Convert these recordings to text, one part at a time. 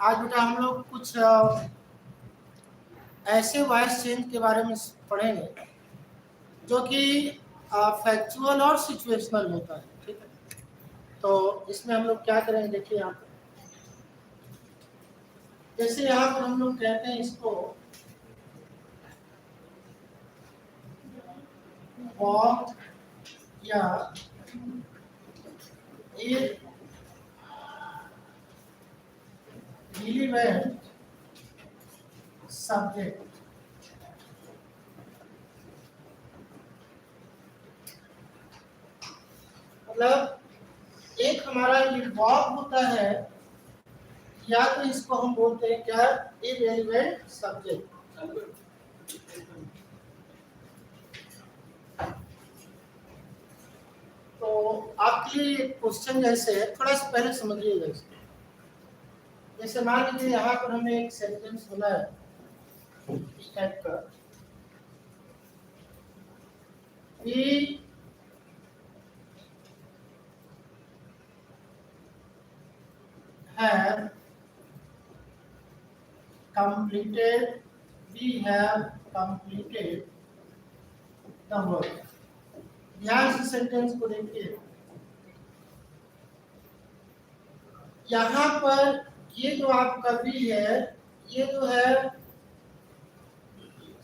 आज बेटा हम लोग कुछ ऐसे वॉइस चेंज के बारे में पढ़ेंगे जो कि फैक्चुअल और सिचुएशनल होता है। ठीक है, तो इसमें हम लोग क्या करेंगे, देखिए यहाँ पर जैसे यहाँ पर हम लोग कहते हैं इसको वॉक या irrelevant सब्जेक्ट। मतलब एक हमारा ये वॉक होता है, या तो इसको हम बोलते हैं क्या, इररिलेवेंट सब्जेक्ट। तो आपके लिए क्वेश्चन जैसे है, थोड़ा सा पहले समझिएगा इसको। जैसे मान लीजिए यहाँ पर हमें एक सेंटेंस बोला है इस टाइप का, We have completed the work। ध्यान से सेंटेंस को देखिए, यहाँ पर ये जो आपका भी है, ये जो है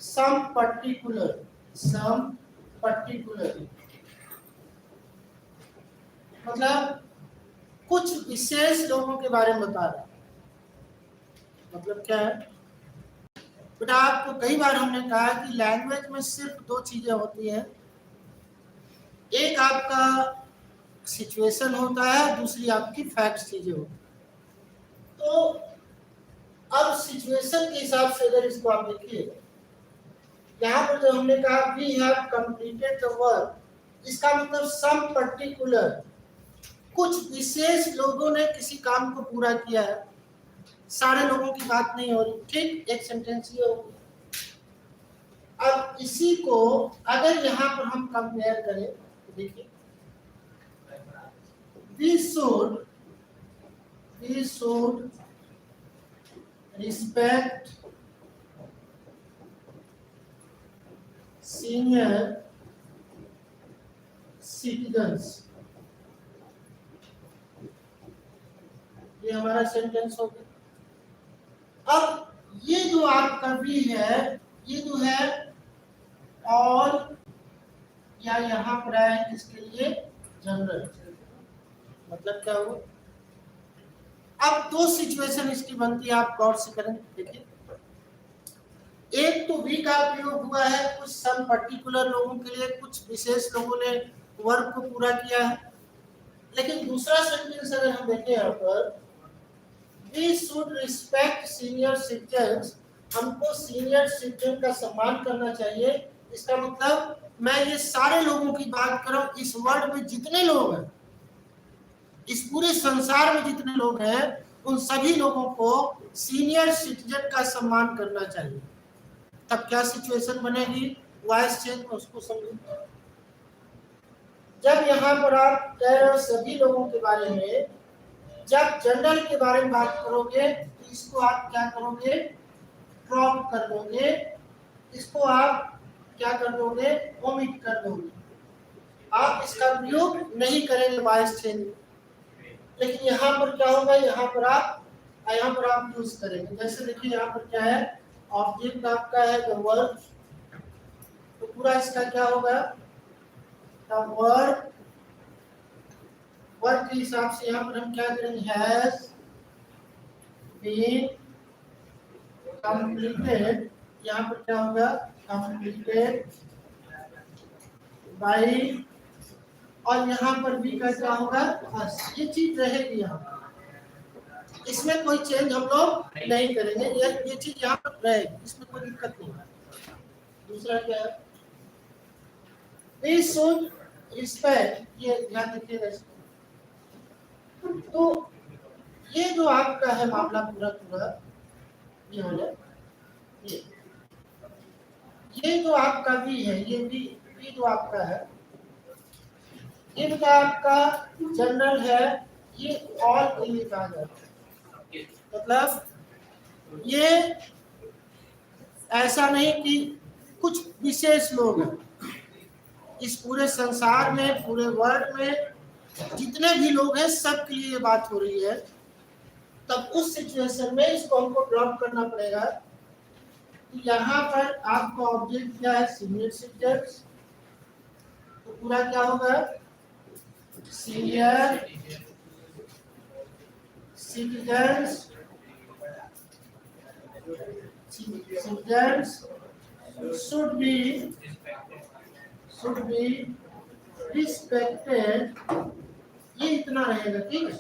सम पर्टिकुलर मतलब कुछ विशेष लोगों के बारे में बता रहा है। मतलब क्या है बेटा, आपको कई बार हमने कहा कि लैंग्वेज में सिर्फ दो चीजें होती हैं, एक आपका सिचुएशन होता है, दूसरी आपकी फैक्ट्स चीजें होती हैं। तो अब सिचुएशन के हिसाब से अगर इसको आप देखिए, यहाँ पर जो हमने कहा we have completed the work, इसका मतलब सम पर्टिकुलर, कुछ विशेष लोगों ने किसी काम को पूरा किया है, सारे लोगों की बात नहीं हो रही। ठीक, एक सेंटेंस ये हो। अब इसी को अगर यहाँ पर हम कंपेयर करें तो देखिए, we should respect senior citizens। ये हमारा सेंटेंस हो गया। अब ये जो आपका भी है, ये जो है और या यहाँ पर आया किसके लिए, जनरल। मतलब क्या हुआ, अब दो सिचुएशन इसकी बनती है, आप गौर से करेंगे। देखिए, एक तो वी का प्रयोग हुआ है कुछ सम पर्टिकुलर लोगों के लिए, कुछ विशेष लोगों ने वर्क को पूरा किया है। लेकिन दूसरा सेंटेंस अगर हम देखें यहाँ पर, we should respect senior citizens, हमको सीनियर सिटीजन का सम्मान करना चाहिए। इसका मतलब मैं ये सारे लोगों की बात कर रहा हूँ, इस वर्ल्ड में जितने लोग हैं, इस पूरे संसार में जितने लोग हैं, उन सभी लोगों को सीनियर सिटीजन का सम्मान करना चाहिए। तब क्या सिचुएशन बनेगी, वॉइस चेंज में उसको समझो। जब यहाँ पर आप कह रहे हो सभी लोगों के बारे में, जब जनरल के बारे में बात करोगे तो इसको आप क्या करोगे, ड्रॉप कर दोगे, इसको आप क्या कर दोगे, ओमिट कर दोगे, आप इसका प्रयोग नहीं करेंगे वॉइस चेंज। लेकिन यहाँ पर क्या होगा, यहाँ पर आप यूज करेंगे। जैसे देखिए यहाँ पर क्या है, ऑब्जेक्ट आपका है द वर्क, तो पूरा इसका क्या होगा, द वर्क के हिसाब से यहाँ पर हम क्या करेंगे, हैज बीन कंप्लीटेड, यहाँ पर क्या होगा, कंप्लीटेड बाय, और यहाँ पर भी क्या होगा, ये चीज रहेगी यहाँ, इसमें कोई चेंज हम लोग नहीं करेंगे, ये चीज यहाँ पर रहेगी, इसमें कोई दिक्कत नहीं है। दूसरा क्या है, वी शुड रिस्पेक्ट, ये ध्यान रखिएगा। तो ये जो आपका है मामला पूरा ये हो जाए, ये जो आपका भी है, ये भी जो आपका है, ये जो आपका जनरल है, ये ऑल के लिए कहा जाता है। मतलब ये ऐसा नहीं कि कुछ विशेष लोग हैं, इस पूरे संसार में, पूरे वर्ल्ड में जितने भी लोग हैं सबके लिए ये बात हो रही है। तब उस सिचुएशन में इसको हमको ड्रॉप करना पड़ेगा। तो यहाँ पर आपका ऑब्जेक्ट क्या है? Senior citizens. तो पूरा क्या होगा? Senior citizens should be respected। ये इतना रहेगा, ठीक है।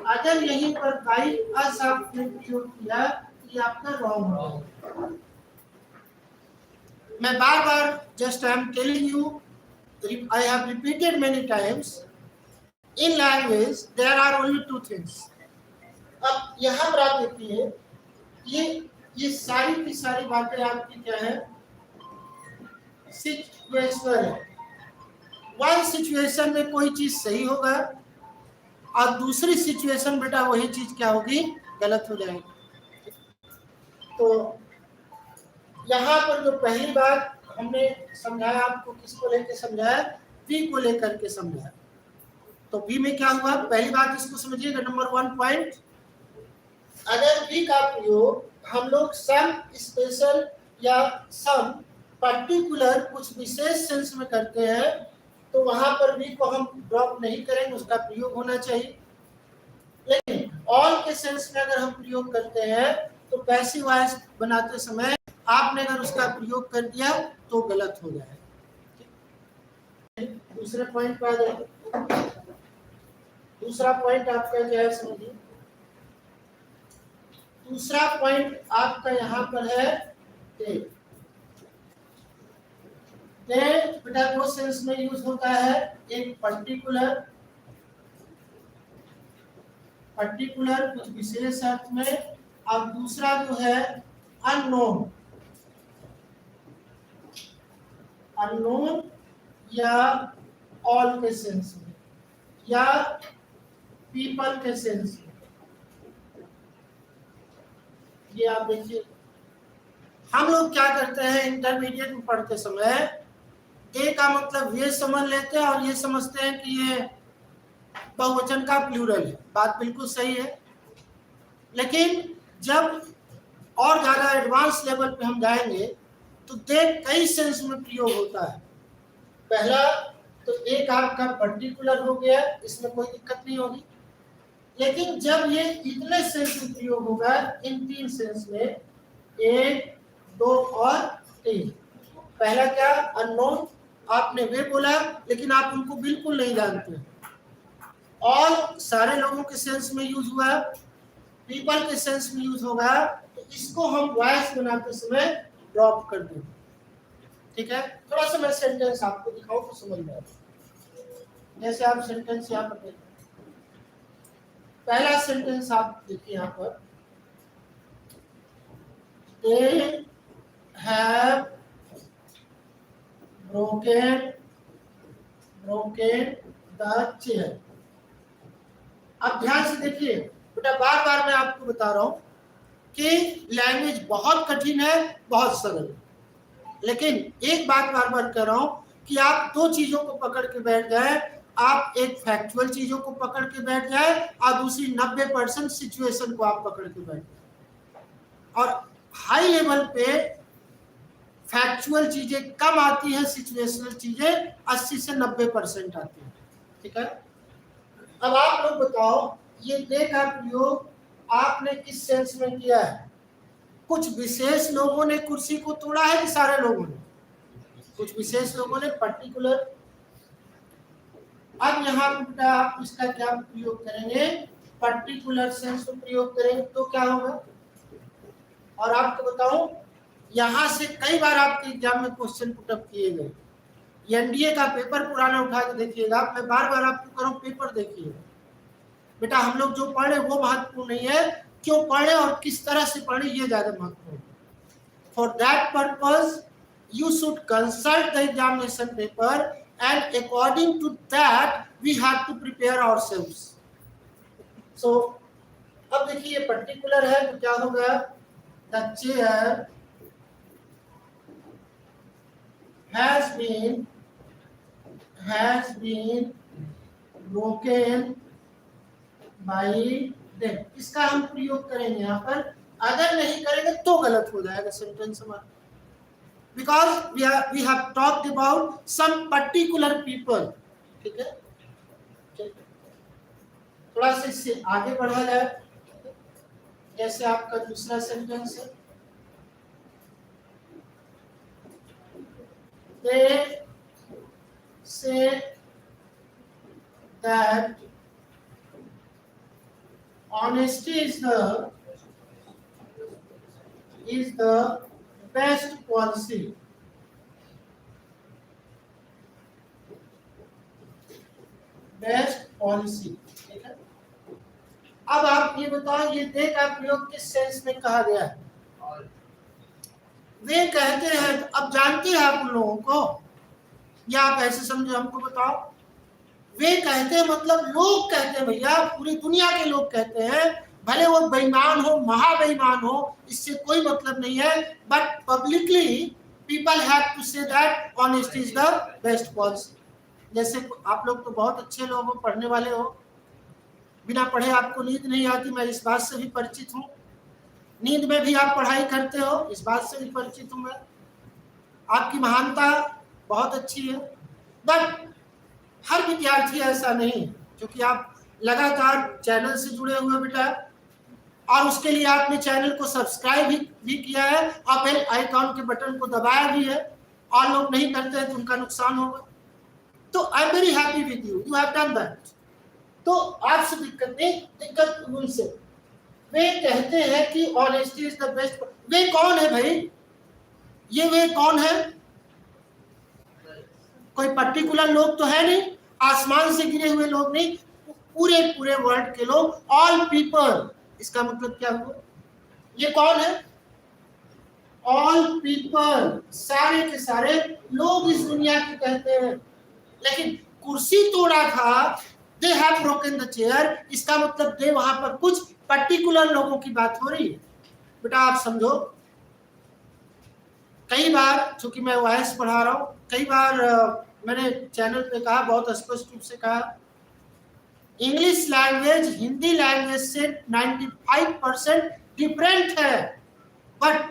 अगर यहीं पर बाई अस आपने प्रयोग किया तो ये आपका रॉन्ग होगा। मैं बार बार just I am telling you, I have repeated many times, in language there are only two things। अब यहाँ पर आप देखिए, ये सारी की सारी बातें आपकी क्या है? सिचुएशनल है। वन सिचुएशन में कोई चीज सही होगा और दूसरी सिचुएशन बेटा वही चीज क्या होगी? गलत हो जाएगी। तो यहाँ पर जो पहली बात हमने समझाया आपको, किसको लेकर समझाया? वी को लेकर के समझाया। तो वी में क्या हुआ? पहली बात इसको समझिएगा, नंबर 1 पॉइंट, अगर वी का प्रयोग हम लोग सम स्पेशल या सम पर्टिकुलर कुछ विशेष सेंस में करते हैं तो वहां पर वी को हम ड्रॉप नहीं करेंगे, उसका प्रयोग होना चाहिए। लेकिन ऑल के सेंस में अगर हम प्रयोग करते हैं तो पैसिव वॉइस बनाते समय आपने अगर उसका प्रयोग कर दिया तो गलत हो जाएगा। दूसरे पॉइंट पर आ जाए। दूसरा पॉइंट आपका क्या है समझिए। दूसरा पॉइंट आपका यहाँ पर है बेटा दो सेंस में यूज होता है, एक पर्टिकुलर कुछ विशेष अर्थ में, और दूसरा जो है अननोन या ऑल के सेंस में या पीपल के सेंस में। ये आप देखिए, हम लोग क्या करते हैं इंटरमीडिएट में पढ़ते समय ए का मतलब ये समझ लेते हैं और ये समझते हैं कि ये बहुवचन का प्लूरल है। बात बिल्कुल सही है, लेकिन जब और ज्यादा एडवांस लेवल पे हम जाएंगे तो देख कई सेंस में प्रयोग होता है। पहला तो एक आपका पर्टिकुलर हो गया, इसमें कोई दिक्कत नहीं होगी। लेकिन जब ये इतने सेंस में प्रयोग होगा, इन तीन सेंस में, 1, 2 और 3। पहला क्या? अननोन। आपने वे बोला लेकिन आप उनको बिल्कुल नहीं जानते। ऑल सारे लोगों के सेंस में यूज हुआ, पीपल के सेंस में यूज होगा, तो इसको हम वॉइस बनाते समय ड्रॉप कर देंगे। ठीक है, थोड़ा सा मैं सेंटेंस आपको दिखाऊं तो समझ में आएगा। जैसे आप सेंटेंस यहाँ पर देखिए, पहला सेंटेंस आप देखिए यहाँ पर, they have broken the chair। अब ध्यान से देखिए बेटा, बार बार मैं आपको बता रहा हूं कि लैंग्वेज बहुत कठिन है, बहुत सरल है, लेकिन एक बात बार बार कह रहा हूं कि आप दो चीजों को पकड़ के बैठ जाए। आप एक फैक्चुअल चीजों को पकड़ के बैठ जाए और दूसरी 90% सिचुएशन को आप पकड़ के बैठ जाए। और हाई लेवल पे फैक्चुअल चीजें कम आती हैं, सिचुएशनल चीजें 80 से 90% आती हैं। ठीक है, अब आप लोग बताओ, ये दे का प्रयोग आपने किस सेंस में किया है? कुछ विशेष लोगों ने कुर्सी को तोड़ा है कि सारे लोगों ने? कुछ विशेष लोगों ने, पर्टिकुलर। अब यहाँ बेटा आप इसका क्या प्रयोग करेंगे? पर्टिकुलर सेंस में प्रयोग करेंगे तो क्या होगा? और आपको बताऊं, यहाँ से कई बार आपके एग्जाम में क्वेश्चन पुटअप किए गए। एनडीए का पेपर पुराना उठा के देखिएगा, मैं बार बार आपको कह रहा हूं पेपर देखिएगा। बेटा हम लोग जो पढ़े वो महत्वपूर्ण नहीं है, क्यों पढ़े और किस तरह से पढ़े ये ज्यादा महत्वपूर्ण है। For that purpose you should consult the examination paper and according to that we have to prepare ourselves। so अब देखिए ये पर्टिकुलर है तो क्या होगा? the chair has been broken by them। इसका हम प्रयोग करेंगे यहाँ पर, अगर नहीं करेंगे तो गलत हो जाएगा सेंटेंस हमारा, because we have talked about some particular people. ठीक है, थोड़ा सा इससे आगे बढ़ा जाए। जैसे आपका दूसरा सेंटेंस है, they say that honesty is the best policy। Best policy. ठीक है, अब आप ये बताओ, ये दे का प्रयोग किस सेंस में कहा गया है? वे कहते हैं, तो अब जानते हैं आप उन लोगों को, या आप ऐसे समझो, हमको बताओ। वे कहते हैं मतलब लोग कहते हैं भैया, पूरी दुनिया के लोग कहते हैं, भले वो बेईमान हो, महाबेईमान हो, इससे कोई मतलब नहीं है, but publicly people have to say that honesty is the best policy. जैसे आप लोग तो बहुत अच्छे लोग हो, पढ़ने वाले हो, बिना पढ़े आपको नींद नहीं आती, मैं इस बात से भी परिचित हूँ। नींद में भी आप पढ़ाई करते हो, इस बात से भी परिचित हूँ मैं। आपकी महानता बहुत अच्छी है, बट हर विद्यार्थी ऐसा नहीं, क्योंकि आप लगातार चैनल से जुड़े हुए बेटा, और उसके लिए आपने चैनल को सब्सक्राइब भी किया है और बेल आइकॉन के बटन को दबाया भी है, और लोग नहीं करते हैं तो उनका नुकसान होगा। तो I am very happy with you, you have done that. तो आपसे दिक्कत नहीं, दिक्कत उनसे। वे कहते हैं कि ऑनेस्टी इज द बेस्ट। वे कौन है भाई? ये वे कौन है? कोई पर्टिकुलर लोग तो है नहीं, आसमान से गिरे हुए लोग नहीं, पूरे पूरे वर्ल्ड के लोग, ऑल पीपल। इसका मतलब क्या हुआ? ये कौन है? ऑल पीपल, सारे के सारे लोग इस दुनिया के कहते हैं। लेकिन कुर्सी तोड़ा था, they have broken the chair, इसका मतलब दे वहां पर कुछ पर्टिकुलर लोगों की बात हो रही है। बेटा आप समझो, कई बार, चूंकि मैं वायस पढ़ा रहा हूं, कई बार मैंने चैनल पे कहा, बहुत स्पष्ट रूप से कहा, इंग्लिश लैंग्वेज हिंदी लैंग्वेज से 95% डिफरेंट है, but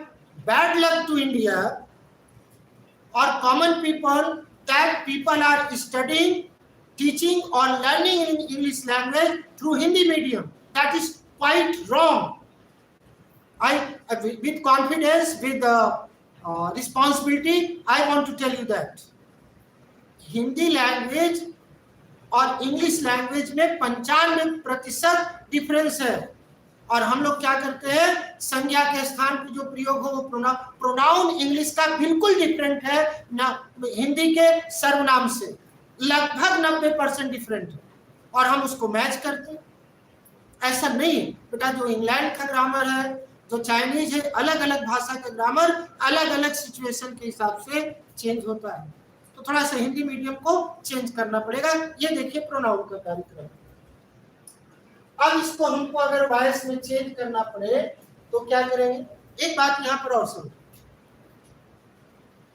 bad luck to India और common people that people are studying, teaching or learning in English language through Hindi medium. That is quite wrong. I, with confidence, with responsibility, I want to tell you that Hindi language और English language में 95% difference है। और हम लोग क्या करते हैं, संज्ञा के स्थान पर जो प्रयोग हो वो प्रोनाउन इंग्लिश का बिल्कुल डिफरेंट है ना हिंदी के सर्वनाम से, लगभग 90% डिफरेंट है, और हम उसको मैच करते हैं। ऐसा नहीं बेटा, जो इंग्लैंड का ग्रामर है, जो चाइनीज है, अलग अलग भाषा का ग्रामर अलग अलग सिचुएशन के हिसाब से चेंज होता है। तो थोड़ा सा हिंदी मीडियम को चेंज करना पड़ेगा। ये देखिए प्रोनाउन का कार्यक्रम। अब इसको हमको अगर वॉइस में चेंज करना पड़े तो क्या करेंगे? एक बात यहाँ पर और सुनो,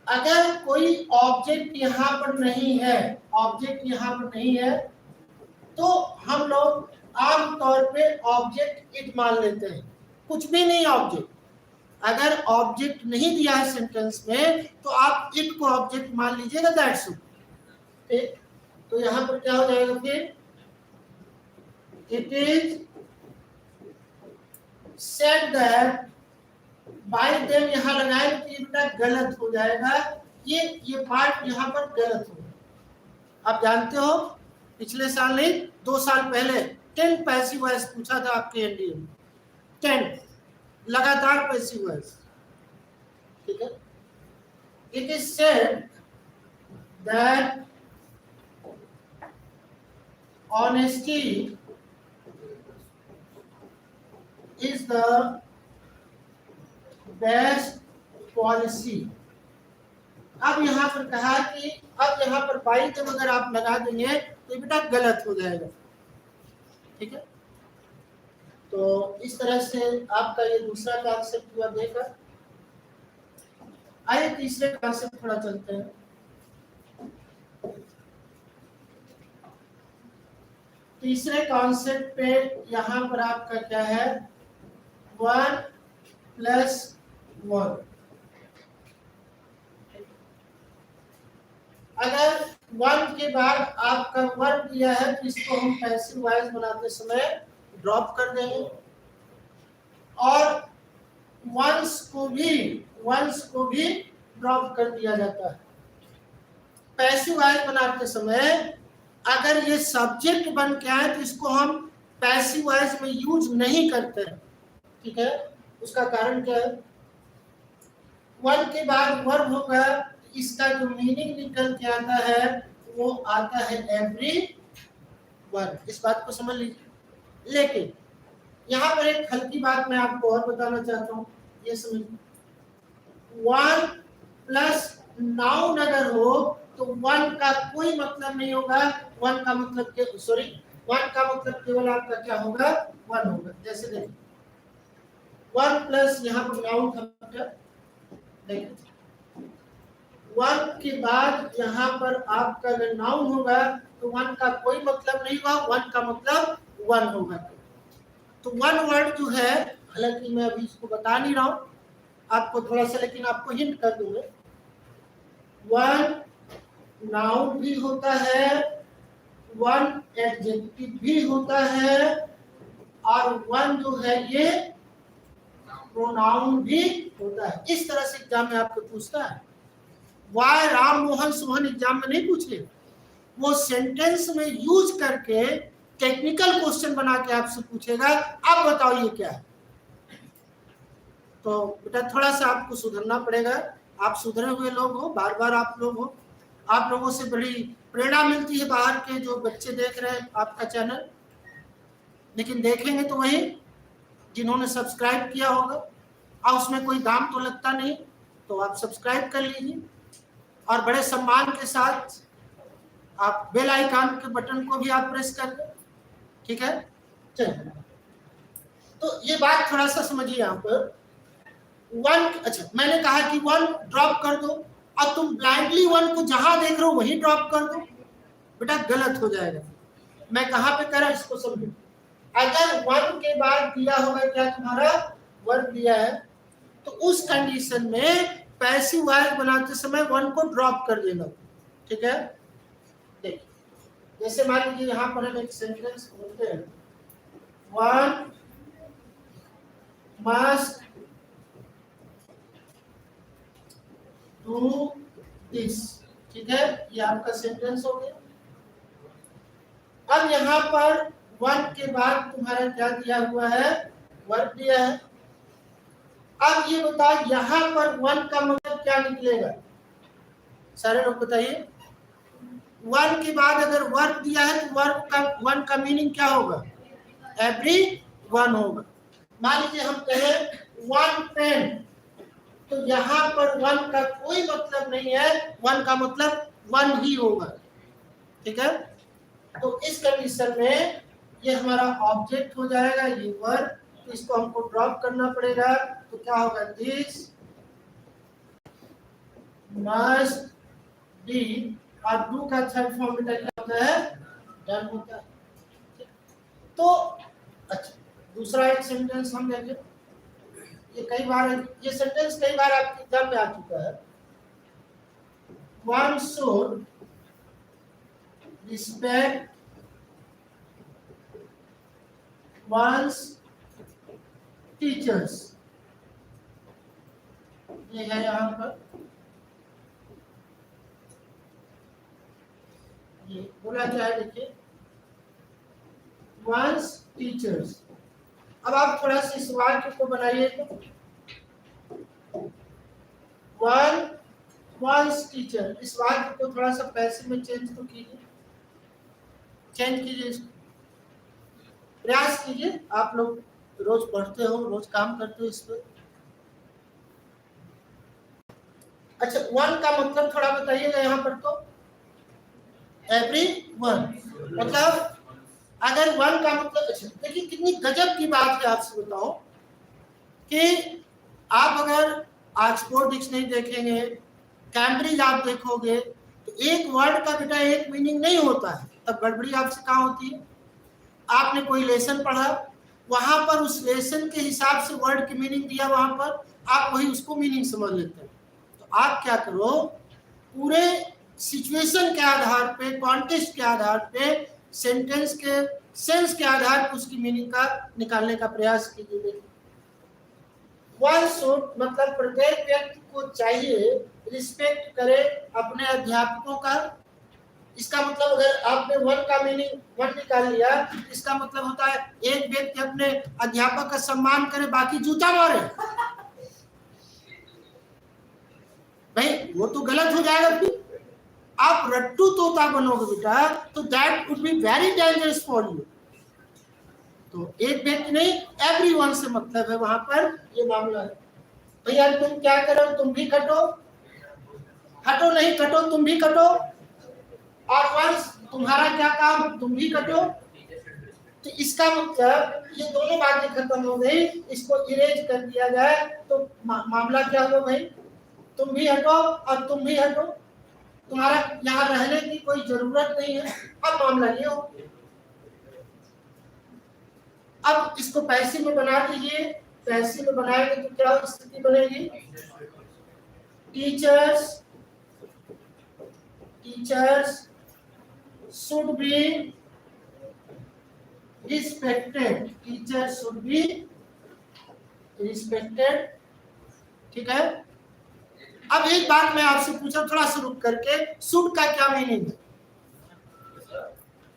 अगर कोई ऑब्जेक्ट यहाँ पर नहीं है, ऑब्जेक्ट यहाँ पर नहीं है, तो हम लोग आमतौर पे ऑब्जेक्ट इट मान लेते हैं, कुछ भी नहीं ऑब्जेक्ट। अगर ऑब्जेक्ट नहीं दिया है सेंटेंस में तो आप इट को ऑब्जेक्ट मान लीजिएगा, दैट्स इट। तो यहाँ पर क्या हो जाएगा फिर? It is said that bye them, यहाँ लगाए तो ये बेटा गलत हो जाएगा, ये पार्ट यहाँ पर गलत होगा। आप जानते हो पिछले साल नहीं 2 साल पहले 10 पैसिव वॉइस पूछा था आपके एनडीए में, 10 लगातार पैसिव वॉइस। ठीक है, it is said that honesty is the best policy. अब यहाँ पर कहा कि अब यहाँ पर बाई जब अगर आप लगा देंगे तो बेटा गलत हो जाएगा। ठीक है, तो इस तरह से आपका ये दूसरा कॉन्सेप्ट हुआ देखा। आइए तीसरे कॉन्सेप्ट थोड़ा चलते हैं। तीसरे कॉन्सेप्ट पे यहाँ पर आपका क्या है, 1 + 1। अगर 1 के बाद आपका वर्ब दिया है तो इसको हम पैसिव वॉइस बनाते समय ड्रॉप कर देंगे, और वंस को भी ड्रॉप कर दिया जाता है। पैसिव वॉइस बनाते समय अगर ये सब्जेक्ट बन के आए तो इसको हम पैसिव वॉइस में यूज नहीं करते हैं, ठीक है। उसका कारण क्या है, 1 के बाद वर्ब होगा, इसका जो मीनिंग निकल के आता है वो आता है एवरी वन। इस बात को समझ लीजिए। लेकिन यहाँ पर एक हल्की बात मैं आपको और बताना चाहता हूँ, ये समझिए। 1 प्लस नाउन अगर हो तो 1 का कोई मतलब नहीं होगा। 1 का मतलब केवल आपका क्या होगा, 1 होगा। जैसे देखिए 1 प्लस यहाँ पर नाउन था, देखिए 1 के बाद यहाँ पर आपका अगर नाउन होगा तो 1 का कोई मतलब नहीं होगा, 1 का मतलब 1 होगा। तो 1 वर्ड जो है, हालांकि मैं अभी इसको बता नहीं रहा हूँ आपको थोड़ा सा, लेकिन आपको हिंट कर दूंगा। 1 नाउन भी होता है, 1 एडजेक्टिव भी होता है, और 1 जो है ये प्रोनाउन भी होता है। इस तरह से एग्जाम में आपको पूछता है। वाई राम मोहन सोहन एग्जाम में नहीं पूछे, वो सेंटेंस में यूज करके टेक्निकल क्वेश्चन बना के आपसे पूछेगा, आप बताओ ये क्या है। तो बेटा थोड़ा सा आपको सुधरना पड़ेगा। आप सुधरे हुए लोग हो, बार बार आप लोग हो, आप लोगों से बड़ी प्रेरणा मिलती है बाहर के जो बच्चे देख रहे हैं आपका चैनल। लेकिन देखेंगे तो वही जिन्होंने सब्सक्राइब किया होगा, और उसमें कोई दाम तो लगता नहीं, तो आप सब्सक्राइब कर लीजिए और बड़े सम्मान के साथ आप बेल आइकन के बटन को भी आप प्रेस कर दें, ठीक है। चलिए, तो ये बात थोड़ा सा समझिए। यहाँ पर 1, अच्छा मैंने कहा कि 1 ड्रॉप कर दो, और तुम ब्लाइंडली 1 को जहां देख रहे हो वही ड्रॉप कर दो, बेटा गलत हो जाएगा। मैं कहां पे करा इसको समझो। अगर 1 के बाद दिया होगा क्या, तुम्हारा वर्ब दिया है, तो उस कंडीशन में पैसिव वॉइस बनाते समय 1 को ड्रॉप कर देना, ठीक है। देखिए जैसे मान लीजिए यहाँ पर हम एक सेंटेंस बोलते हैं, 1 must do this, ठीक है। ये आपका सेंटेंस हो गया। अब यहाँ पर 1 के बाद तुम्हारा क्या दिया हुआ है, वर्ब दिया है। अब ये बताओ यहाँ पर 1 का मतलब क्या निकलेगा, सारे लोग बताइए। 1 के बाद अगर वर्ब दिया है तो वर्ब का 1 का मीनिंग क्या होगा, एवरी वन होगा। मान लीजिए हम कहें 1 पेन, तो यहाँ पर 1 का कोई मतलब नहीं है, 1 का मतलब 1 ही होगा, ठीक है। तो इस कंडीशन में ये हमारा ऑब्जेक्ट हो जाएगा, ये वर्ब, तो इसको हमको ड्रॉप करना पड़ेगा। तो क्या होगा, दिस मस्ट बी, और डू का थर्ड फॉर्म में क्या होता है, डन होता है। तो अच्छा दूसरा एक सेंटेंस हम देखें, ये कई बार, ये सेंटेंस कई बार आपके एग्जाम में आ चुका है। 1 should respect one's teachers, ये है यहाँ पर, ये बोला क्या है, देखिए one's teachers। अब आप थोड़ा सा इस वाक्य को बनाइए, तो 1 one's teacher, इस वाक्य को थोड़ा सा पैसिव में चेंज तो कीजिए, चेंज कीजिए इसको, प्रयास कीजिए। आप लोग रोज पढ़ते हो, रोज काम करते हो इस पर। अच्छा 1 का मतलब थोड़ा बताइएगा यहाँ पर, तो एवरी वन मतलब अगर वन का मतलब, देखिए कितनी गजब की बात है, आपसे बताओ कि आप अगर ऑक्सफोर्ड डिक्शनरी देखेंगे, कैम्ब्रिज आप देखोगे, तो एक वर्ड का बेटा एक मीनिंग नहीं होता है। तब गड़बड़ी आपसे कहाँ होती है? आपने कोई लेसन पढ़ा, वहां पर उस लेसन के हिसाब से वर्ड की मीनिंग दिया, वहां पर आप वही उसको मीनिंग समझ लेते हैं। तो आप क्या करो, पूरे सिचुएशन के आधार पे, कॉन्टेक्स्ट के आधार पे, सेंटेंस के सेंस के आधार पर उसकी मीनिंग का निकालने का प्रयास कीजिए। वन शुड मतलब प्रत्येक व्यक्ति को चाहिए रिस्पेक्ट करे अपने अध्यापकों का। इसका मतलब अगर आपने वन का मीनिंग वन निकाल लिया, इसका मतलब होता है एक व्यक्ति अपने अध्यापक का सम्मान करे, बाकी जूता मारे। भाई वो तो गलत हो जाएगा। फिर आप रट्टू तोता बनोगे बेटा, तो that would be very dangerous for you. तो एक व्यक्ति नहीं, एवरीवन से मतलब है वहां पर, ये मामला है। भैया तुम क्या करो, तुम भी कटो, हटो नहीं कटो, तुम भी कटो, और वंस तुम्हारा क्या काम, तुम भी कटो। तो इसका मतलब ये दोनों बातें खत्म हो गई, इसको इरेज कर दिया जाए तो मामला क्या हुआ भाई, तुम भी हटो और तुम भी हटो, तुम्हारा यहाँ रहने की कोई जरूरत नहीं है। अब मामला ये हो, अब इसको पैसे में बना दीजिए। पैसे में बनाएंगे तो क्या स्थिति बनेगी, teachers should be respected, teachers should be respected। ठीक है। अब एक बात मैं आपसे पूछा, थोड़ा सा रुक करके, शुड का क्या मीनिंग है?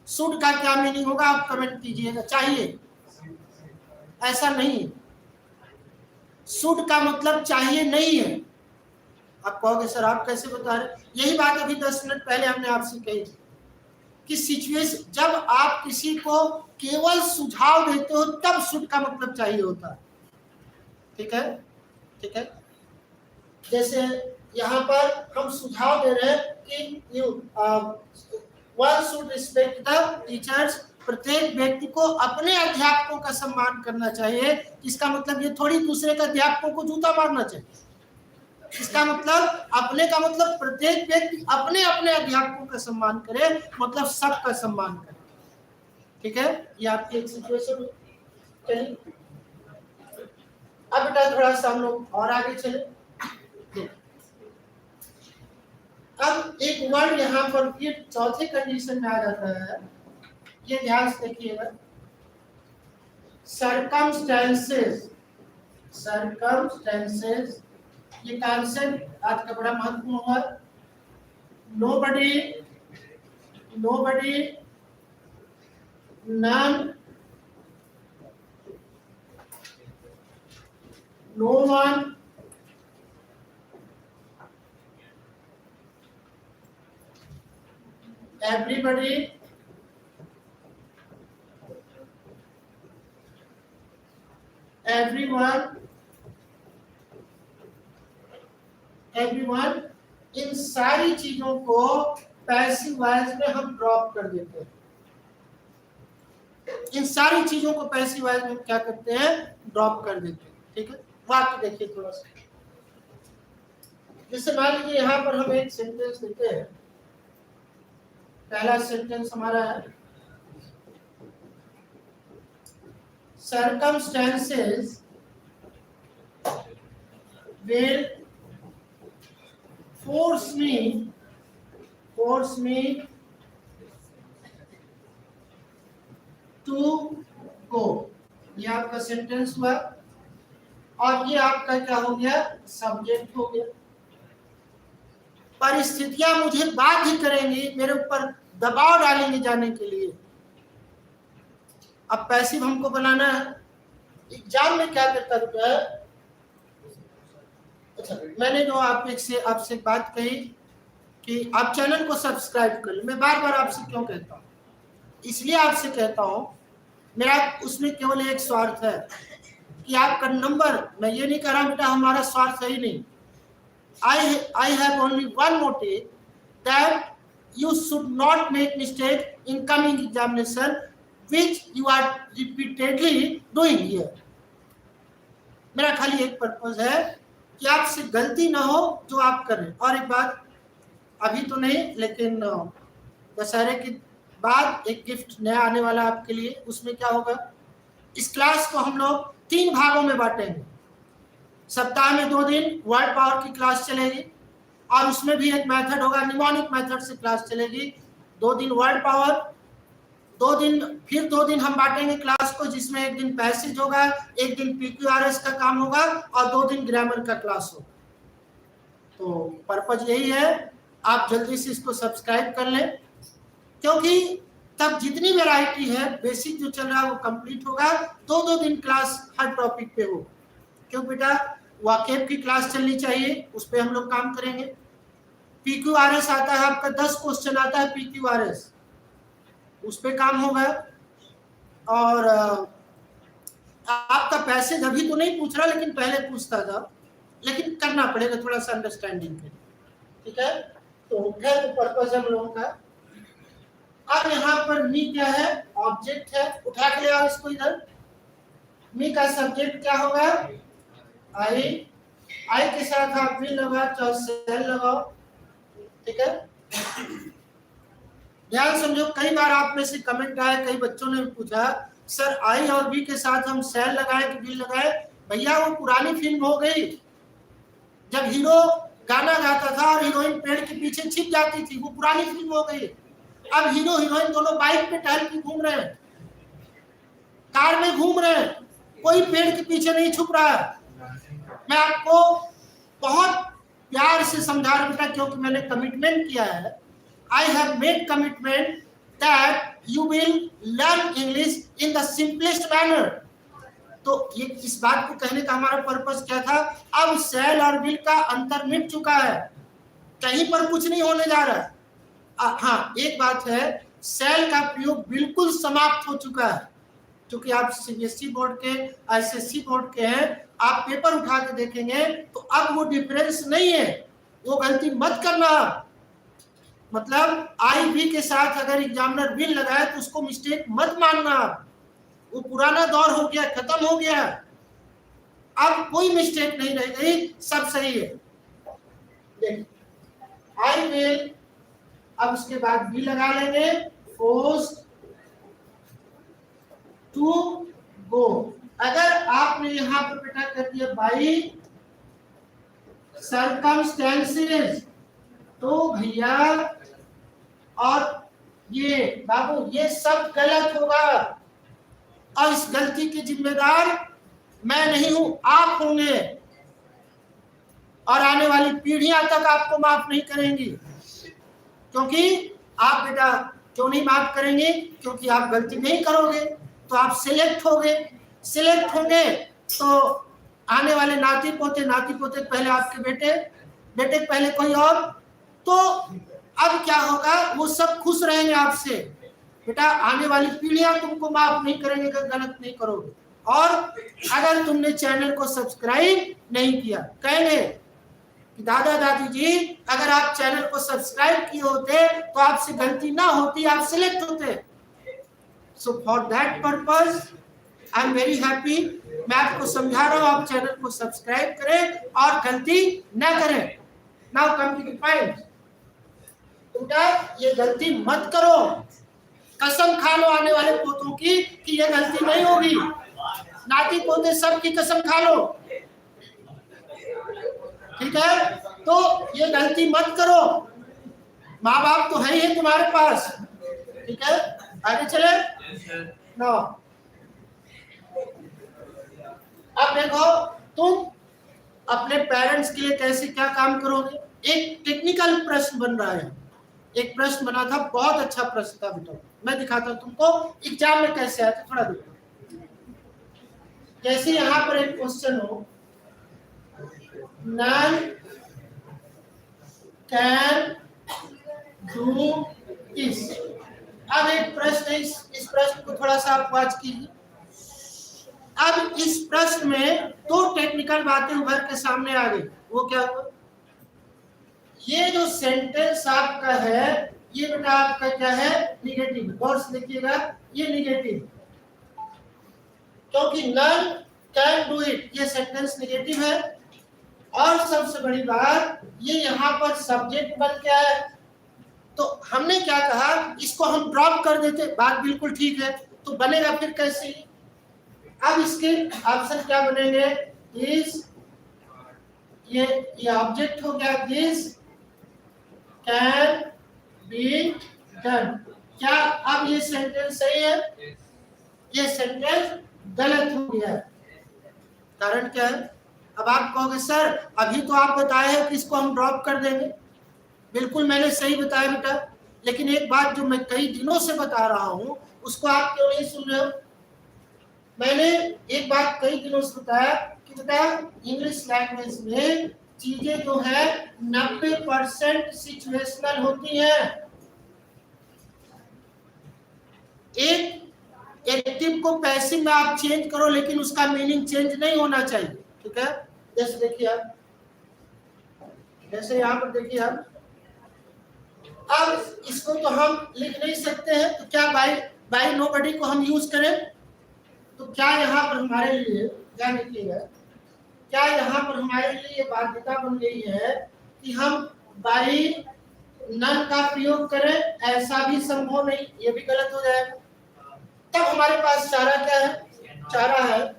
शुड का क्या मीनिंग होगा, आप कमेंट कीजिएगा। चाहिए, ऐसा नहीं है। शुड का मतलब चाहिए नहीं है। आप कहोगे सर आप कैसे बता रहे? यही बात अभी 10 मिनट पहले हमने आपसे कही थी कि सिचुएशन, जब आप किसी को केवल सुझाव देते हो तब शुड का मतलब चाहिए होता है। ठीक है, ठीक है। जैसे यहाँ पर हम सुझाव दे रहे हैं कि one should respect the teachers, प्रत्येक व्यक्ति को अपने अध्यापकों का सम्मान करना चाहिए। इसका मतलब ये थोड़ी दूसरे के अध्यापकों को जूता मारना चाहिए। इसका मतलब अपने का मतलब प्रत्येक व्यक्ति अपने अपने अध्यापकों का सम्मान करे, मतलब सबका सम्मान करे। ठीक है, ये आपकी एक सिचुएशन। चलिए अब बेटा थोड़ा सा हम लोग और आगे चले। अब एक वर्ड यहाँ पर फिर चौथे कंडीशन में आ जाता है, ये ध्यान से देखिएगा, सर्कमस्टेंसेस। सर्कमस्टेंसेस ये कॉन्सेप्ट आज का बड़ा महत्वपूर्ण हुआ। Nobody, none, no one, everybody, everyone, everyone, इन सारी चीजों को पैसिव वॉइस में हम ड्रॉप कर देते हैं। इन सारी चीजों को पैसिव वॉइस में क्या करते हैं, ड्रॉप कर देते हैं। ठीक है, वाक्य देखिए थोड़ा सा। जैसे मान लीजिए यहाँ पर हम एक सेंटेंस देते हैं। पहला सेंटेंस हमारा है, circumstances will force me to go। ये आपका सेंटेंस हुआ और ये आपका क्या हो गया, सब्जेक्ट हो गया। परिस्थितियां मुझे बाध्य करेंगी, मेरे ऊपर दबाव डालेंगे जाने के लिए। अब पैसिव हमको बनाना है। एग्जाम में क्या करता है, अच्छा मैंने जो आपसे बात कही कि आप चैनल को सब्सक्राइब कर लें, मैं बार बार आपसे क्यों कहता हूँ, इसलिए आपसे कहता हूँ, मेरा उसमें केवल एक स्वार्थ है कि आपका नंबर, मैं ये नहीं कह रहा बेटा हमारा स्वार्थ है ही नहीं। I have only one motive, that you should not make mistake in coming examination, which you are repeatedly doing here. मेरा खाली एक पर्पज है कि आपसे गलती ना हो जो आप करें। और एक बात, अभी तो नहीं लेकिन दशहरे के बाद एक गिफ्ट नया आने वाला आपके लिए। उसमें क्या होगा, इस क्लास को हम लोग 3 भागों में बांटेंगे। सप्ताह में 2 दिन वर्ड पावर की क्लास चलेगी और उसमें भी एक मेथड होगा, निमोनिक मेथड से क्लास चलेगी। 2 दिन वर्ड पावर, 2 दिन हम बांटेंगे क्लास को, जिसमें एक दिन पैसेज होगा, एक दिन PQRS का काम होगा और 2 दिन ग्रामर का क्लास होगा। तो पर्पज यही है, आप जल्दी से इसको सब्सक्राइब कर लें, क्योंकि तब जितनी वैरायटी है, बेसिक जो चल रहा है वो कंप्लीट होगा। 2-2 दिन क्लास हर टॉपिक पे हो। क्यों बेटा, वाकेब की क्लास चलनी चाहिए, उस पर हम लोग काम करेंगे। PQRS आता है आपका, 10 क्वेश्चन आता है PQRS, उस पर काम होगा। और आपका पैसेज अभी तो नहीं पूछ रहा, लेकिन पहले पूछता था, लेकिन करना पड़ेगा थोड़ा सा अंडरस्टैंडिंग के, ठीक है। तो खैर पर्पज हम लोगों का। अब यहाँ पर मी क्या है, ऑब्जेक्ट है। उठा के ले आओ इसको इधर। मी का सब्जेक्ट क्या होगा, आई। आई के साथ आप भी लगा, चाहे सेल लगाओ, ठीक है। ध्यान समझो, कई बार आप में से कमेंट आया, कई बच्चों ने पूछा सर आई और बी के साथ हम सेल लगाए कि बी लगाए। भैया वो पुरानी फिल्म हो गई, जब हीरो गाना गाता था और हीरोइन पेड़ के पीछे छिप जाती थी, वो पुरानी फिल्म हो गई। अब हीरो हीरोइन दोनों बाइक पे टहल के घूम रहे हैं, कार में घूम रहे हैं, कोई पेड़ के पीछे नहीं छुप रहा है। मैं आपको बहुत प्यार से समझा रहा बेटा, क्योंकि मैंने कमिटमेंट किया है। I have made commitment that you will learn English in the simplest manner. तो ये इस बात को कहने का हमारा पर्पस क्या था, अब सेल और बिल का अंतर मिट चुका है, कहीं पर कुछ नहीं होने जा रहा है। हाँ, एक बात है, सेल का प्रयोग बिल्कुल समाप्त हो चुका है। क्योंकि आप CBSE बोर्ड के, ICSE बोर्ड के हैं, आप पेपर उठा के देखेंगे तो अब वो डिफरेंस नहीं है। वो गलती मत करना। मतलब आई भी के साथ अगर एग्जामिनर बिल लगाए तो उसको मिस्टेक मत मानना। वो पुराना दौर हो गया, खत्म हो गया, अब कोई मिस्टेक नहीं रह गई, सब सही है। देखिए आई विल, अब उसके बाद बी लगा लेंगे, फोर्स्ड टू गो। अगर आपने यहाँ पर बेटा कर दिया बाई सर्कमस्टेंसेस, तो भैया और ये बाबू ये सब गलत होगा, और इस गलती के जिम्मेदार मैं नहीं हूं, आप होंगे, और आने वाली पीढ़ियां तक आपको माफ नहीं करेंगी। क्योंकि आप बेटा क्यों नहीं माफ करेंगे, क्योंकि आप गलती नहीं करोगे तो आप सिलेक्ट होंगे तो आने वाले नाती पोते पहले आपके बेटे पहले कोई और, तो अब क्या होगा, वो सब खुश रहेंगे आपसे। बेटा आने वाली पीढ़ियां तुमको माफ नहीं करेंगे अगर गलत नहीं करोगे। और अगर तुमने चैनल को सब्सक्राइब नहीं किया, कहेंगे कि दादा दादी जी अगर आप चैनल को सब्सक्राइब किए होते तो आपसे गलती ना होती, आप सिलेक्ट होते। So for that purpose I am very happy. मैं आपको समझा रहा हूँ, आप चैनल को सब्सक्राइब करें और गलती न करें। Now come to the point. बेटा ये गलती मत करो, कसम खा लो आने वाले पोतों की कि ये गलती नहीं होगी। नाती पोते सब की कसम खा लो, ठीक है। तो ये गलती मत करो, माँ बाप तो है ही तुम्हारे पास, ठीक है। आगे चले नो। अब देखो तुम अपने पेरेंट्स के लिए कैसे क्या काम करोगे। एक टेक्निकल प्रश्न बन रहा है, एक प्रश्न बना था, बहुत अच्छा प्रश्न था बेटा, मैं दिखाता हूं तुमको एग्जाम में कैसे आया था, थोड़ा देखो। जैसे यहाँ पर एक क्वेश्चन हो, नन कैन डू दिस। अब एक प्रश्न है, इस प्रश्न को थोड़ा सा आप वाच कीजिए। अब इस प्रश्न में दो टेक्निकल बातें उभर के सामने आ गई। वो क्या हुआ, ये जो सेंटेंस आपका है ये बेटा आपका क्या है, निगेटिव। गौर से देखिएगा, ये निगेटिव, क्योंकि नन कैन डू इट, ये सेंटेंस निगेटिव है। और सबसे बड़ी बात, ये यहाँ पर सब्जेक्ट बन के आया, तो हमने क्या कहा, इसको हम ड्रॉप कर देते, बात बिल्कुल ठीक है, तो बनेगा फिर कैसे? अब इसके ऑप्शन क्या बनेंगे? दिस, ये ऑब्जेक्ट हो गया, दिस कैन बी डन। क्या अब ये सेंटेंस सही है? ये सेंटेंस गलत हो गया। कारण क्या है? अब आप कहोगे सर अभी तो आप बताए हैं कि इसको हम ड्रॉप कर देंगे। बिल्कुल मैंने सही बताया बेटा, लेकिन एक बात जो मैं कई दिनों से बता रहा हूं उसको आप क्यों नहीं सुन रहे हो? मैंने एक बात कई दिनों से बताया कि बेटा इंग्लिश लैंग्वेज में चीजें जो है 90% सिचुएशनल होती हैं। एक एक्टिव को पैसिव में आप चेंज करो, लेकिन उसका मीनिंग चेंज नहीं होना चाहिए। ठीक है, जैसे देखिए आप, जैसे यहाँ पर देखिए आप, अब इसको तो हम लिख नहीं सकते हैं, तो क्या बाय नोबडी को हम यूज करें? तो क्या यहाँ पर हमारे लिए, क्या लिखिएगा, क्या यहाँ पर हमारे लिए ये बाध्यता बन गई है कि हम बाई नन का प्रयोग करें? ऐसा भी संभव नहीं, ये भी गलत हो जाएगा। तब हमारे पास चारा क्या है? चारा है,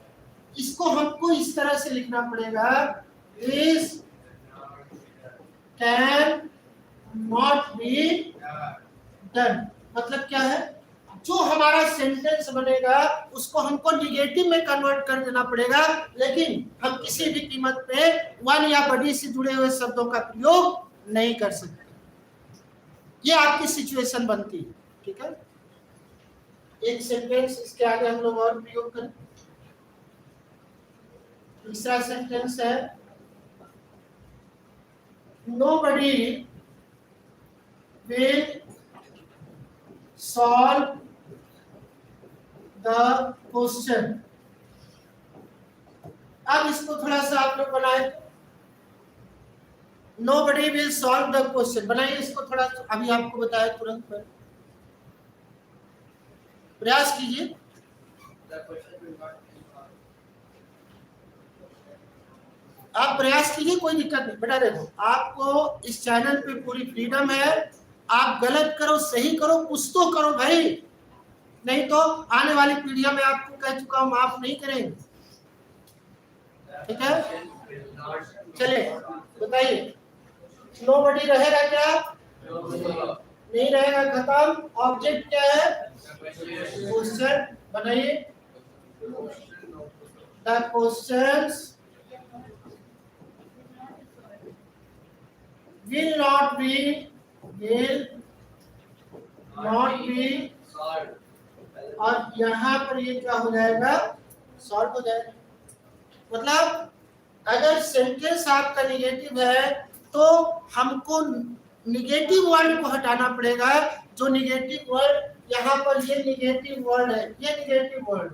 इसको हमको इस तरह से लिखना पड़ेगा, this can not be done. मतलब क्या है? जो हमारा सेंटेंस बनेगा उसको हमको निगेटिव में कन्वर्ट कर देना पड़ेगा, लेकिन हम किसी भी कीमत पे वन या बडी से जुड़े हुए शब्दों का प्रयोग नहीं कर सकते। ये आपकी सिचुएशन बनती है। ठीक है, एक सेंटेंस इसके आगे हम लोग और प्रयोग करें। तीसरा सेंटेंस है, nobody will solve the question। अब इसको थोड़ा सा आप लोग बनाए, nobody will solve the question बनाइए इसको थोड़ा, अभी आपको बताया तुरंत पर प्रयास कीजिए। आप प्रयास कीजिए, कोई दिक्कत नहीं बेटा। देखो आपको इस चैनल पे पूरी फ्रीडम है, आप गलत करो सही करो कुछ तो करो भाई, नहीं तो आने वाली पीढ़ियों में आपको कह चुका हूं माफ नहीं करेंगे। ठीक है, चलिए बताइए, नोबडी रहेगा क्या? नहीं रहेगा, खत्म। ऑब्जेक्ट क्या है? क्वेश्चन बनाइए, the questions will not be और यहाँ पर ये क्या हो जाएगा? सॉल्व हो जाएगा। मतलब अगर सेंटेंस आपका निगेटिव है तो हमको निगेटिव वर्ड को हटाना पड़ेगा। जो निगेटिव वर्ड यहाँ पर, ये निगेटिव वर्ड है, ये निगेटिव वर्ड,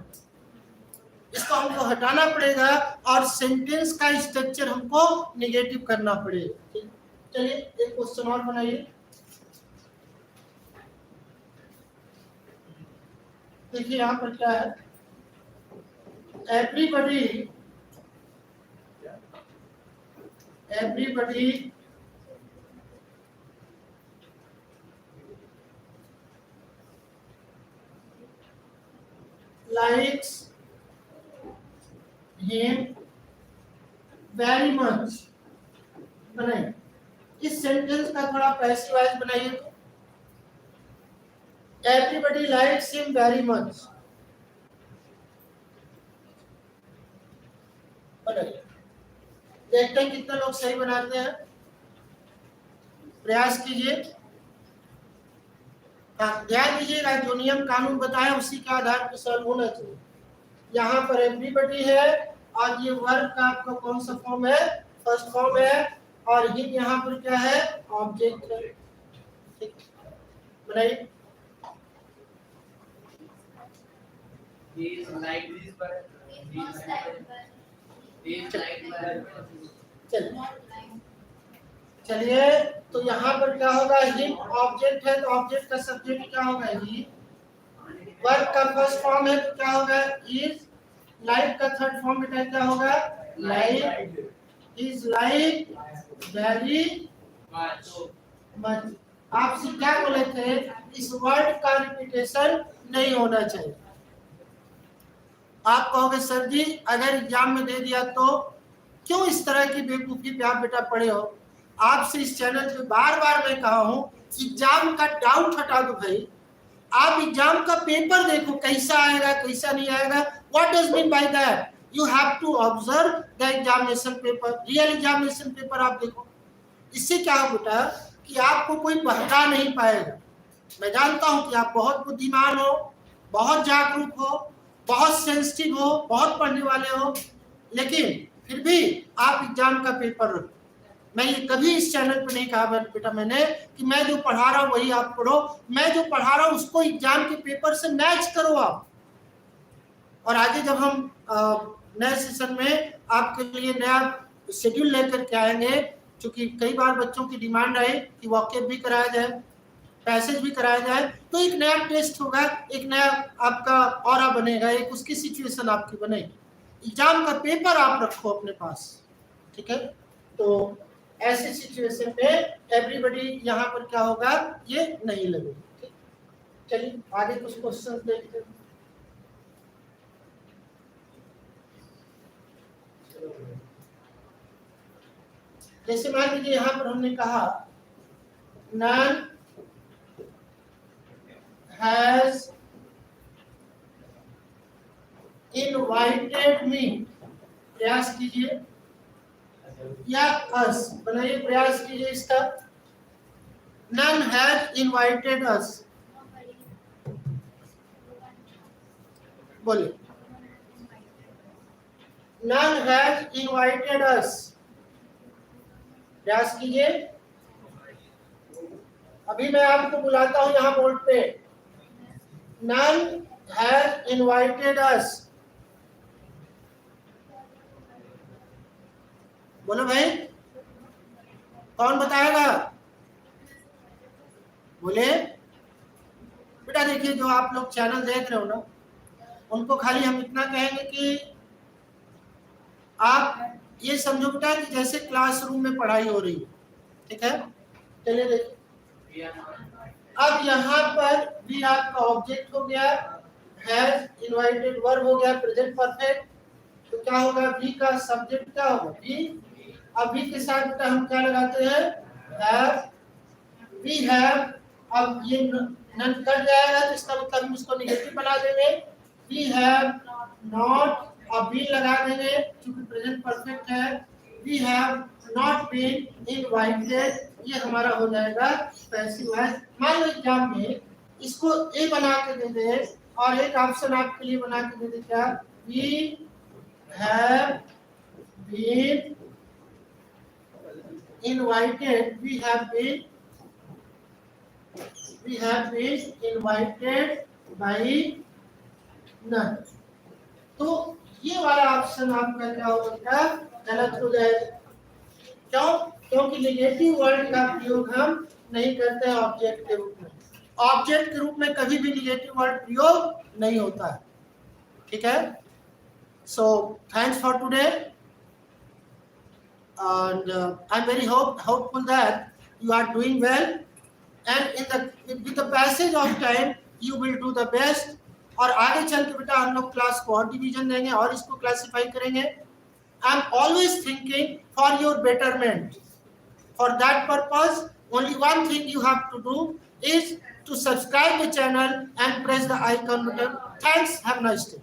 इसको हमको हटाना पड़ेगा और सेंटेंस का स्ट्रक्चर हमको निगेटिव करना पड़ेगा। चलिए एक क्वेश्चन और बनाइए। देखिए यहाँ पर क्या है, everybody likes him very much बनाइए। इस सेंटेंस का थोड़ा पैसिव वॉइस बनाइए तो, everybody likes him very much बनाइए। देखते हैं कितने लोग सही बनाते हैं, प्रयास कीजिए। ध्यान दीजिएगा, जो नियम कानून बताए उसी के आधार पर सॉल्व होना चाहिए। यहाँ पर एवरीबडी है और ये वर्ब का आपका कौन सा फॉर्म है? फर्स्ट फॉर्म है, और हिम यहाँ पर क्या है? ऑब्जेक्ट है। ठीक, बनाइए। चलिए तो यहाँ पर क्या होगा? हिम ऑब्जेक्ट है तो ऑब्जेक्ट का सब्जेक्ट क्या होगा? ही। वर्क का फर्स्ट फॉर्म है तो क्या होगा इज, लाइक का थर्ड फॉर्म बेटा क्या होगा like, is like very much. आपसे क्या बोले थे इस वर्ड का रिपीटेशन नहीं होना चाहिए। आप कहोगे सर जी अगर एग्जाम में दे दिया तो क्यों इस तरह की बेवकूफी पे आप बेटा पड़े हो। आपसे इस चैनल पे बार बार मैं कहा हूं एग्जाम का डाउट हटा दो भाई। आप एग्जाम का पेपर देखो कैसा आएगा कैसा नहीं आएगा। What does mean by that, you have to observe the examination paper, real examination paper आप देखो। इससे क्या हो बेटा कि आपको कोई बहका नहीं पाएगा। मैं जानता हूं कि आप बहुत बुद्धिमान हो, बहुत जागरूक हो, बहुत सेंसिटिव हो, बहुत पढ़ने वाले हो, लेकिन फिर भी आप एग्जाम का पेपर रखो। मैं ये कभी इस चैनल पर नहीं कहा बेटा मैंने कि मैं जो पढ़ा रहा हूँ वही आप पढ़ो। मैं जो पढ़ा रहा हूँ उसको एग्जाम के पेपर से मैच करो आप। और आगे जब हम नए सेशन में आपके लिए नया शेड्यूल लेकर के आएंगे, क्योंकि कई बार बच्चों की डिमांड है कि वॉकअप भी कराया जाए, पैसेज भी कराया जाए, तो एक नया टेस्ट होगा, एक नया आपका ऑरा बनेगा, एक उसकी सिचुएशन आपकी बनेगी। एग्जाम का पेपर आप रखो अपने पास, ठीक है। तो ऐसे सिचुएशन में एवरीबॉडी यहाँ पर क्या होगा ये नहीं लगेगा, ठीक। चलिए आगे कुछ क्वेश्चन देखते हैं। जैसे मान लीजिए यहाँ पर हमने कहा नन हैज इनवाइटेड मी, प्रयास कीजिए, या अस बनाइए, प्रयास कीजिए इसका। नन हैज इनवाइटेड अस, बोलिए। नन हैज इनवाइटेड अस, प्रयास कीजिए। अभी मैं आपको बुलाता हूं यहाँ बोर्ड पे, नन हैज इनवाइटेड अस, बोलो भाई कौन बताएगा, बोले। बेटा देखिए जो आप लोग चैनल देख रहे हो ना उनको खाली हम इतना कहेंगे कि आप ये समझो बेटा कि जैसे क्लासरूम में पढ़ाई हो रही है, ठीक है। चलिए देखिए अब यहाँ पर भी आपका ऑब्जेक्ट हो गया, हैज इनवाइटेड वर्ब हो गया प्रेजेंट परफेक्ट, तो क्या होगा बी का सब्जेक्ट क्या होगा बी। अब बी के साथ बेटा हम क्या लगाते हैं हैव, वी हैव। अब ये नन कट जाएगा तो इसका मतलब हम उसको नेगेटिव बना देंगे, वी हैव नॉट, अब बी लगा देंगे क्योंकि प्रेजेंट परफेक्ट है, we have not been invited, ये हमारा हो जाएगा पैसिव वॉइस। मान लो एग्जाम में इसको ए बना के दे दे और एक ऑप्शन आपके लिए बना के दे दे क्या, we have been invited, we have been invited by none. तो ये वाला ऑप्शन आपका क्या होगा गलत हो जाएगा। क्यों? क्योंकि नेगेटिव वर्ड का प्रयोग हम नहीं करते हैं ऑब्जेक्ट के रूप में। ऑब्जेक्ट के रूप में कभी भी नेगेटिव वर्ड प्रयोग नहीं होता है, ठीक है। So thanks for today and I'm very hopeful that you are doing well, and with the passage of time you will do the best। और आगे चल के बेटा हम लोग क्लास को और डिवीजन देंगे और इसको क्लासिफाई करेंगे। I'm always thinking for your betterment. For that purpose, only one thing you have to do is to subscribe the channel and press the icon button. Thanks. Have a nice day.